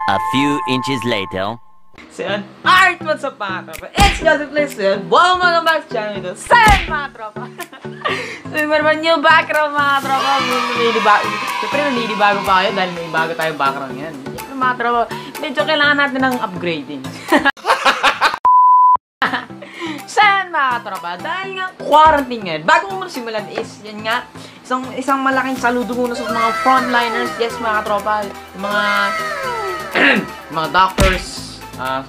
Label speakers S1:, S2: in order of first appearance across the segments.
S1: A few inches later.
S2: So yun, alright, what's up mga tropa? It's Joseph Place yun. Welcome back sa channel ito. Saan mga tropa? So yung meron new background mga tropa. Siyempre naninibago pa kayo dahil may bago tayong background yan. Siyempre mga tropa, medyo kailangan natin ng upgrading. Saan mga tropa? Dahil nga quarantine ngayon. Bago ko muna simulan is, yan nga, isang malaking saludo muna sa mga frontliners. Yes mga tropa, yung mga doctors,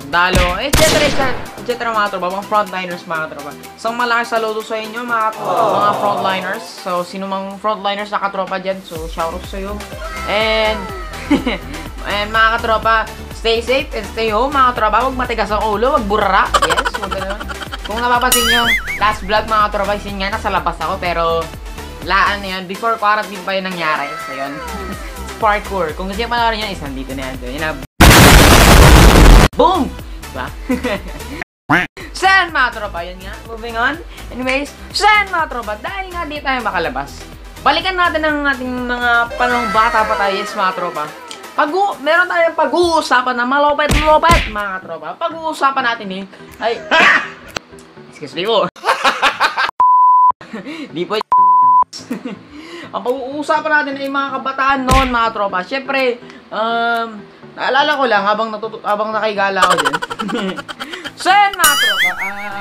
S2: sundalo, etc. mga tropa, mga frontliners mga tropa. Isang malaking saludo sa inyo mga frontliners. So, sino mang frontliners na katropa dyan, so shoutout sa iyo. And mga katropa, stay safe and stay home mga tropa. Huwag matigas ang ulo, huwag burara. Yes, huwag gano'n. Kung napapansin nyo, last vlog mga tropa, yun nga, nasa labas ako, pero laan na yun, before quarantine pa yun nangyari. So yun, parkour. Kung gusto nyo panoorin yun, isang dito na yan. So yun na, boom! Diba? Saan mga tropa? Yan nga, moving on. Anyways, saan mga tropa? Dahil nga di tayo makalabas, balikan natin ang ating mga panahong bata pa tayo, yes mga tropa. Meron tayong pag-uusapan na malopet-lopet mga tropa. Pag-uusapan natin eh, ay, excuse me po. Di po ang pag-uusapan natin ay mga kabataan noon mga tropa. Siyempre, naalala ko lang habang nakigala ako din. So yun mga tropa,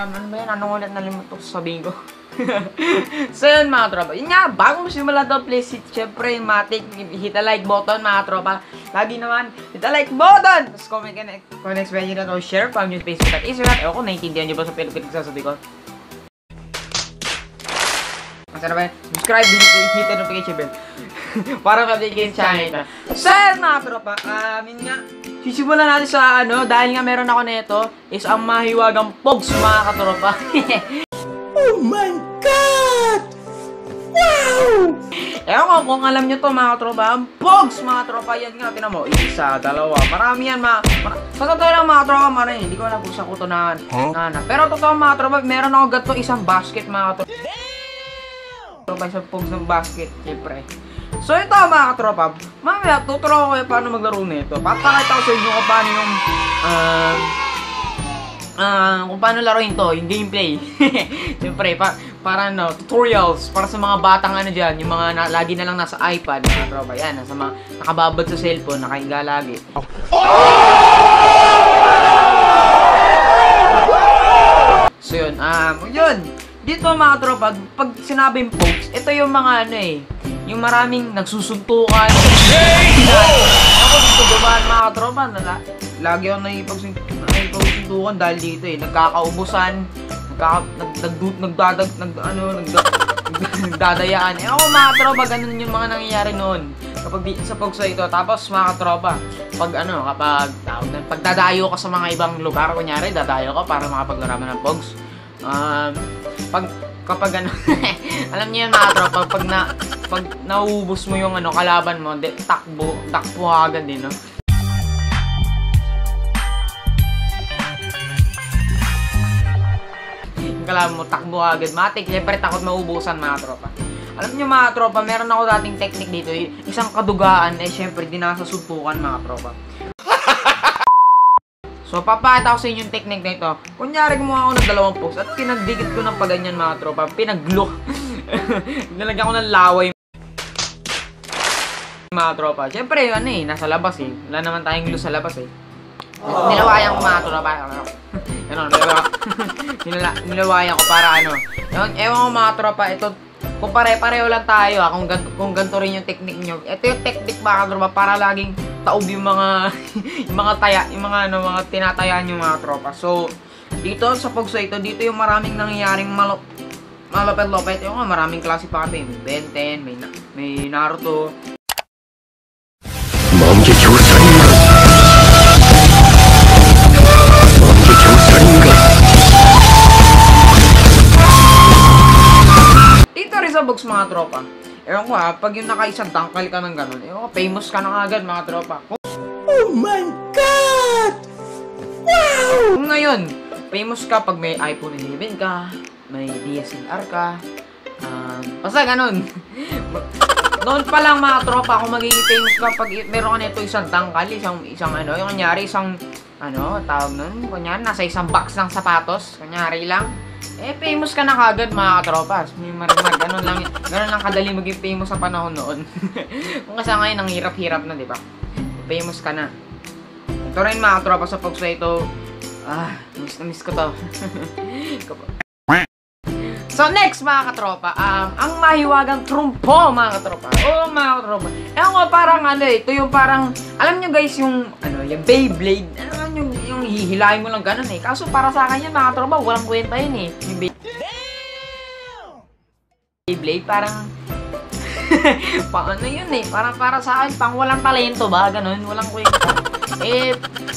S2: ano ba yan? Anong ulit nalimutan ko sabihin ko? So yun mga tropa, yun nga, bago mo simula daw please, siyempre, hit a like button mga tropa. Lagi naman, hit a like button! Tapos comment ka na, kung expect nyo na to, share, pag nyo Facebook at Instagram. Ewan ko, naiintindihan nyo ba sa pinagsasabi ko? Sana ba? Subscribe, hit the notification bell. Para ma-update kayo sa channel. So mga tropa, yun nga, sisimulan natin sa dahil nga meron ako nito, is ang mahiwagang pogs mga katropa. Oh my God! Wow! Ewan ko kung alam nyo to mga tropa, ang pogs mga tropa, yan nga, tinan mo, isa, dalawa, marami yan sa totoo lang mga tropa, marami, hindi ko alam kung saan ko ito na. Pero totoo mga tropa, meron ako gato isang basket mga tropa. Isang pogs ng basket, siyempre. So ito mga katropa, mamaya tuturo ko kayo paano maglaro nito. Papakita ko sa inyo kung paano yung kung paano laruin to, yung gameplay. Siyempre, para tutorials para sa mga batang dyan, yung mga lagi na lang nasa iPad mga katropa. Yan, nasa mga nakababad sa cellphone, nakahiga lagi. So yun, dito mga tropa, pag sinabing pogs, ito yung mga yung maraming nagsusuntukan. Ako dito dumaan mga tropa, lagi ako nakipagsuntukan dahil dito nagkakaubusan, nagdadayaan. Ako mga tropa, ganun yung mga nangyayari noon kapag sa pogs ito. Tapos mga tropa, kapag pagdadayo ka sa mga ibang lugar, kunyari dadayo ka para makapaglaro ng pogs. Kapag alam niyo yan mga tropa, pag nauubos mo yung kalaban mo, takbo agad din, no? Yung kalaban mo, takbo agad, matik, siyempre takot maubusan mga tropa. Alam niyo mga tropa, meron ako dating technique dito, isang kadugaan, siyempre dinasasuntukan mga tropa. So, papakita ko sa inyo yung technique na ito. Kunyari, gumawa ako ng dalawang post at pinagdikit ko ng paganyan mga tropa. Pinag-glue. Nalagyan ko ng laway mga tropa. Siyempre, nasa labas Wala naman tayong glue sa labas Nilawayan ko mga tropa. Nilawayan ko para ewan ko mga tropa, ito, kung pare-pareho lang tayo kung ganito rin yung technique nyo. Ito yung technique mga tropa para laging taob yung mga mga tinatayaan yung mga tropa. So, dito sa pogs ito, dito yung maraming nangyayaring malopet-lopet. Yung maraming klase pa ito. May Ben 10, may Naruto. Dito rin sa box mga tropa. Ewan ko pag yung naka-isang tangkal ka ng ganun, ewan ko, famous ka na agad mga tropa. Oh my God! Wow! Kung ngayon, famous ka pag may iPhone 11 ka, may DSLR ka, basta ganun. Noon pa lang mga tropa, kung magiging famous ka pag meron ka nito isang tangkal, isang ano, yung kanyari tawag nun, kunyari, nasa isang box ng sapatos, kunyari lang, famous ka na kagad mga katropas. May marimar, ganun lang kadali maging famous sa panahon noon. Kung kasi ngayon, ang hirap-hirap na, di ba? Famous ka na. Ito rin mga katropas sa Pogs na ito, miss ko to. So next mga katropa, ang mahiwagang trumpo mga katropa. Mga katropa. Ewan ko parang ito yung parang, alam nyo guys yung, yung Beyblade. Yung hihilahin mo lang ganun Kaso para sa akin yan mga katropa, walang kwenta yun Yung Beyblade parang, pang yun Parang para sa akin, pang walang talento ba? Ganun, walang kwenta.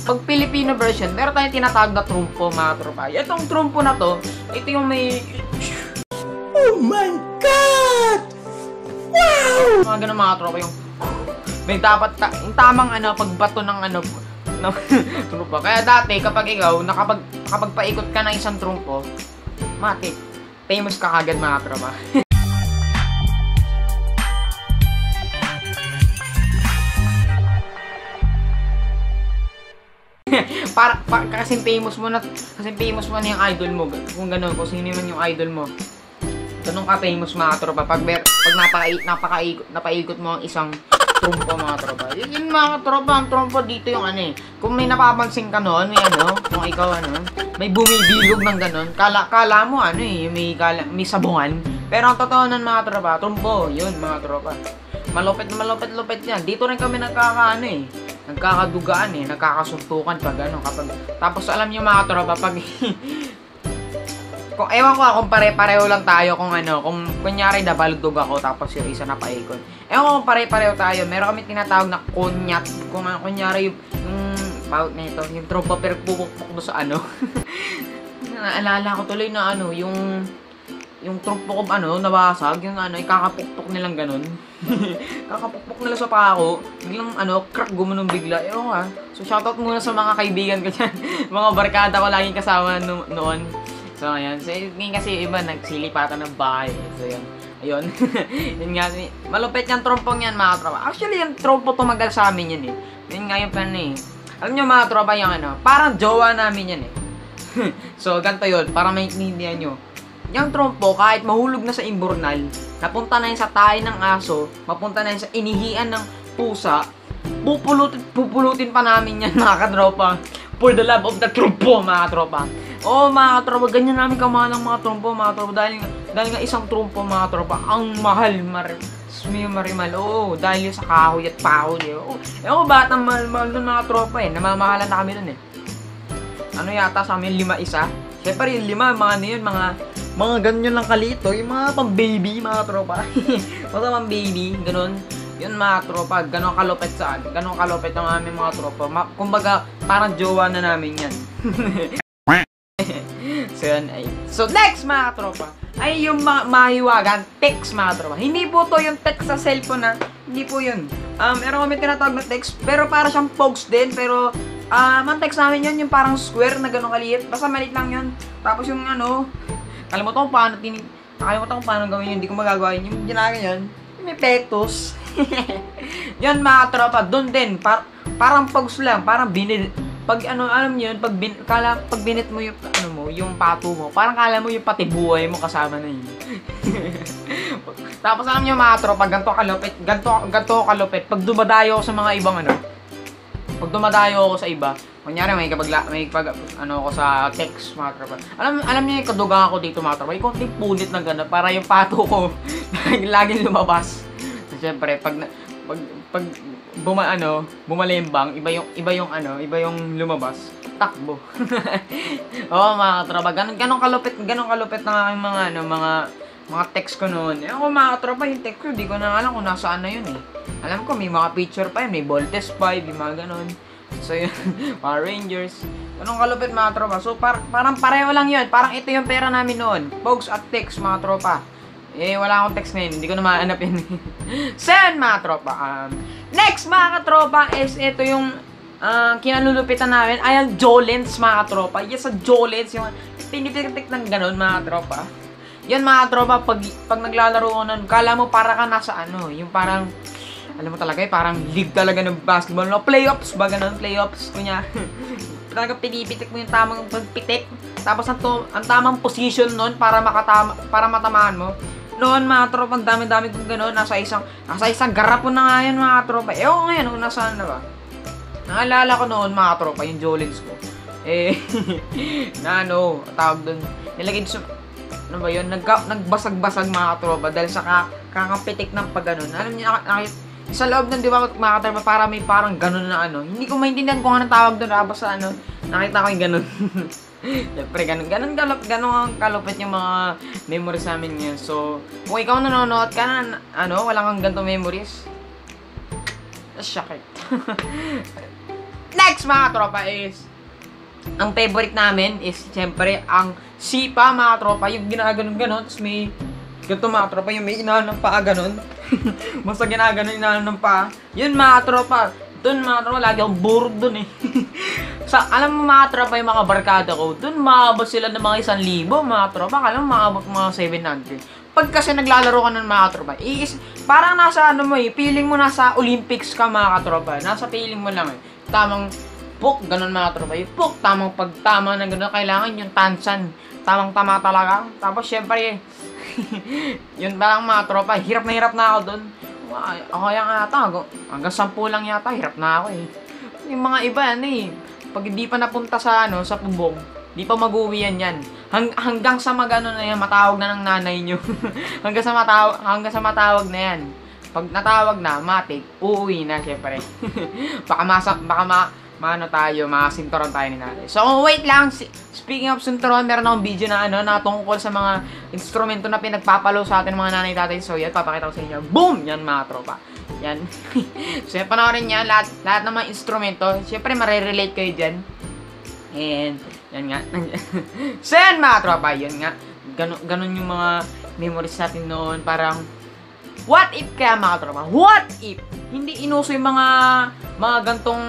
S2: Pag Filipino version, meron tayong tinatawag na trumpo mga katropa. Itong trumpo na to, ito yung may... Oh my God! Wow! Mga ganun mga tropa yung may dapat yung tamang pagbato ng trumpo. Kaya dati kapag ikaw nakapagpaikot ka ng isang trumpo, matik, famous ka kagad mga tropa. Kasi famous mo na yung idol mo. Kung gano'n, kung sino man yung idol mo. Ganun ka famous mga tropa pag napaikot mo ang isang trumpo mga tropa. Yun mga tropa, ang trumpo dito yung kung may napapansin ka noon, kung ikaw may bumibilog ng ganun, kala mo may sabungan. Pero ang totoo nun mga tropa, trumpo, yun mga tropa. Malupit yan. Dito rin kami nagkakadugaan nagkakasuntukan kapag tapos alam niyo mga tropa pag kung ewan ko kung pare-pareho lang tayo kung kunyari nabaludog ako tapos yung isa na paikot. Ewan ko kung pare-pareho tayo, meron kami tinatawag na kunyat. Kung kunyari yung nito, yung tropa pero pupukpok do sa naalala ko tuloy na yung trumpo ko nabasag, yung ikakapukpok nilang ganun. Kakapukpok nila sa pako, biglang crack gumunong bigla. So shoutout muna sa mga kaibigan ko dyan. Mga barkada ko laging kasama noon. So ayan, so ngayon kasi iba nagsilipatan ng bahay. So yun, ayun. Yun nga, malupit yung trompong yan mga tropa. Actually yung trompo tumagal sa amin yan Yun nga yung plan Alam nyo mga tropa yung parang jowa namin yan So ganito yun, para maintindihan nyo. Yung trompo, kahit mahulog na sa imburnal, napunta na yun sa tayo ng aso, mapunta na yun sa inihian ng pusa, pupulutin pa namin yan mga katropa. For the love of the trompo mga tropa. Mga tropa, ganyan namin kamahal ng mga trompo mga tropa. Dahil nga isang trompo mga tropa, ang mahal, marimal. Dahil sa kahoy at pahoy. Ba't ang mahal ng mga tropa namamahalan na kami nun yata sa amin, 5 isa. Siyempre yung 5, mga ganyan lang kalito, yung mga pang baby mga tropa. Mga pang baby, ganun. Yun mga tropa, ganun kalupit ng aming mga tropa. Kumbaga, parang jowa na namin yan. So next mga tropa, ay yung mahiwagan text mga tropa. Hindi po to yung text sa cellphone hindi po yun. Meron kami tinatawag na text, pero para siyang Pogs din, pero ang text namin yun, yung parang square na ganun kaliit. Basta maliit lang yun. Tapos yung nakalimutan ko paano gawin yun. Hindi ko magagawa yun. Yung ginagawa yun, may pectus. Yun mga tropa, doon din. Parang Pogs lang. Parang pag alam niyo yun, pag binit mo yung yung pato mo, parang kala mo yung pati buhay mo kasama na yun. Tapos alam niyo mga tropa, ganto kalupit. Pag dumadayo ako sa mga ibang pag dumadayo ako sa iba, kunyari may ako sa text mga tropa. Alam niyo yung kadugang ako dito mga tropa, yung konting punit na gano'n para yung pato ko laging lumabas. So, syempre pag bumalimbang, iba yung lumabas, takbo. Mga tropa, ganun kalupit ng aking mga mga text ko noon. Ako mga katropa, yung text ko, di ko na alam kung nasaan na yun eh. Alam ko, may mga picture pa yun, may Voltes 5, yung mga ganon. So yun, mga Rangers. Anong kalupit mga tropa? So parang pareho lang yun. Parang ito yung pera namin noon. Pogs at text mga tropa. Eh, wala akong text ngayon. Hindi ko na mahanap yun. Sen mga tropa. Next mga katropa is ito yung kinalulupitan namin. Ay, ang Jolens mga katropa. Yes, sa Jolens. Yung tinitik-tik ng ganon mga tropa. Yan mga tropa, pag naglalaro ko nun, kala mo para ka nasa ano, yung parang, alam mo talaga parang league talaga ng basketball, no? Playoffs ba ganun? Playoffs, kunya. Talaga pinipitik mo yung tamang pagpitik, tapos ang tamang position nun para matamaan mo. Noon mga tropa, ang dami-dami kong ganun, nasa isang garapon na nga yan mga tropa. Eh, ako ngayon, nasaan na ba? Naalala ko noon mga tropa, yung Jolens ko. Eh, tawag dun, nilagay sa, ano ba yun? Nagbasag-basag mga tropa dahil sa kakapitik ng pag ganun. Alam niyo, sa loob ng di ba mga tropa, para may parang ganun na ano. Hindi ko maintindihan kung anong tawag doon. Basta ano, nakita ko yung ganun. Siyempre, ganun ang kalupit yung mga memories namin ngayon. So, kung ikaw nanonood ka na, walang kang ganito memories. Shakit. Next mga tropa is, ang favorite namin is, siyempre, ang sipa mga tropa, yung ginaganon-ganon, tapos may ganito mga tropa, yung may inahan ng paa ganon. Basta ginaganon, inahan ng paa. Yun mga tropa, dun mga tropa, lagi akong burog dun eh. Alam mo mga tropa, yung mga barkada ko, dun maabot sila ng mga 1,000 mga tropa, alam mo maabot mga 700. Pag kasi naglalaro ka ng mga tropa, parang nasa ano mo eh, feeling mo nasa Olympics ka mga tropa, nasa feeling mo lang eh. Tamang puk, ganun mga tropa, yung puk, tamang pagtama na ganun, kailangan yung tansan. Tamang-tama talaga. Tapos, syempre, yun ba lang mga tropa, hirap na ako dun. Ako yung ata, hanggang 10 lang yata, hirap na ako eh. Yung mga iba, pag hindi pa napunta sa, sa pubong, di pa mag-uwi yan. Hanggang sa na yan, matawag na ng nanay nyo. hanggang sa matawag na yan. Pag natawag na, matik, uuwi na, syempre. Masinturon tayo ni nanay. So, wait lang. Speaking of sinturon, meron akong video na na tungkol sa mga instrumento na pinagpapalo sa atin mga nanay tatay. So, yan, papakita ko sa inyo. Boom! Yan mga tropa. Yan. So, yan, panoorin niya. Lahat ng mga instrumento. Siyempre, marirelate kayo dyan. And, yan nga. So, yan mga tropa. Yan nga. Ganun yung mga memories natin noon. Parang, what if kaya mga tropa? What if? Hindi inuso yung mga gantong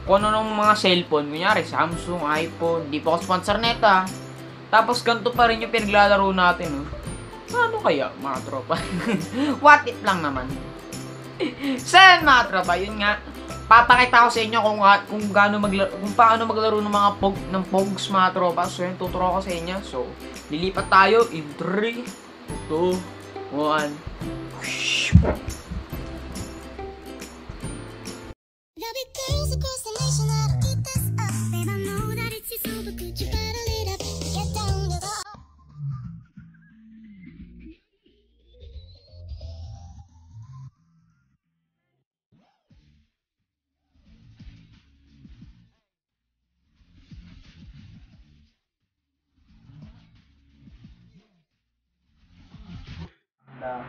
S2: kung ano ng mga cellphone, kunyari Samsung, iPhone, di po ako sponsor neta. Tapos ganito pa rin yung pinaglalaro natin, Ano kaya, mga tropa? What if lang naman? So, mga tropa, yun nga. Papakita ko sa inyo kung paano maglaro ng mga pogs, mga tropa. So, yun, tuturo ko sa inyo. So, lilipat tayo in 3, 2, 1.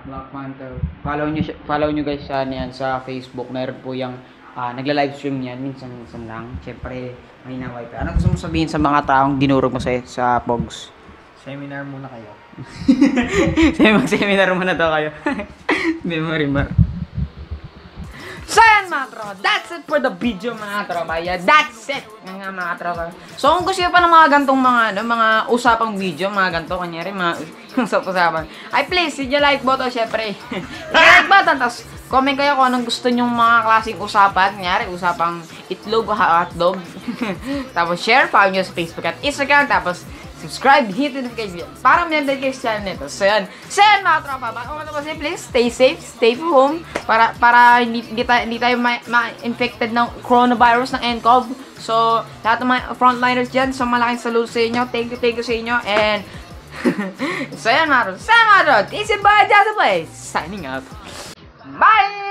S2: Black Panther. Follow nyo guys sa Facebook. Meron po yung nagla-livestream niyan minsan lang. Siyempre, may na wifi. Ano gusto mo sabihin sa mga taong dinurog mo sa Pogs?
S3: Seminar muna kayo.
S2: Seminar muna daw kayo. Memory mark. So yan mga tropa, that's it for the video mga tropa. Yeah, that's it mga tropa. So kung gusto nyo pa ng mga gantong mga usapang video, mga ganto, kanyari mga usap-usapan, ay please, hit yung like button syempre. Like button, tapos comment kayo kung anong gusto nyong mga klaseng usapan. Kanyari, usapang itlog o hotdog. Tapos share, follow nyo sa Facebook at Instagram. Tapos subscribe, hit the notification para may-update kayo sa channel nito. So yan. So yan mga tropa. Bago ko kasi please, stay safe, stay home. Para hindi tayo ma-infected ng coronavirus ng nCoV. So, lahat ng mga frontliners dyan, so malaking salute sa inyo. Thank you sa inyo. And, so yan mga tropa. So yan mga tropa. This is Boy Jazzy Play. Signing out. Bye!